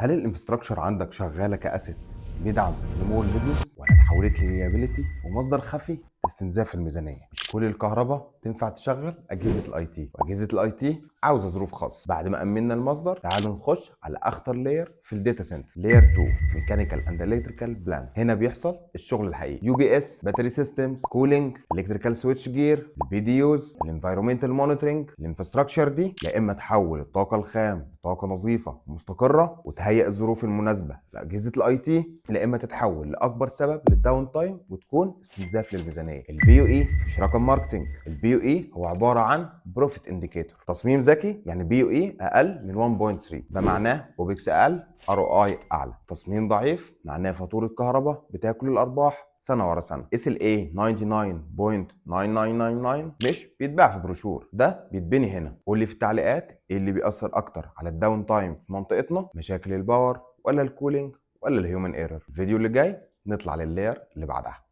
هل الانفراستراكشر عندك شغاله كاسيت بيدعم نمو البيزنس، ولا اتحولت لليابيليتي ومصدر خفي لاستنزاف الميزانيه؟ مش كل الكهرباء تنفع تشغل اجهزه الاي تي، واجهزه الاي تي عاوزه ظروف خاصه. بعد ما امنا المصدر، تعالوا نخش على اخطر لاير في الداتا سنتر، لاير 2، ميكانيكال اند الكتريكال بلان. هنا بيحصل الشغل الحقيقي: يو بي اس، باتري سيستمز، كولينج، الكتريكال سويتش جير، البي دي يوز، الانفايرمنتال مونيتورنج. الانفراستراكشر دي يا اما تحول الطاقه الخام لطاقه نظيفه مستقره وتهيئ الظروف المناسبه لاجهزه الاي تي، يا اما تتحول لاكبر سبب للداون تايم وتكون استنزاف للميزانيه. البي يو اي مش رقم ماركتنج، البي يو اي هو عباره عن بروفيت انديكيتور. تصميم ذكي يعني بي يو اي اقل من 1.3، ده معناه اوبكس اقل، ار او اي اعلى. تصميم ضعيف معناه فاتوره كهرباء بتاكل الارباح سنه ورا سنه. اس ال اي 99.9999 مش بيتباع في بروشور، ده بيتبني هنا. قول لي في التعليقات ايه اللي بيأثر اكتر على الداون تايم في منطقتنا، مشاكل الباور ولا الكولينج ولا الهيومن ايرور. الفيديو اللي جاي نطلع لللاير اللي بعدها.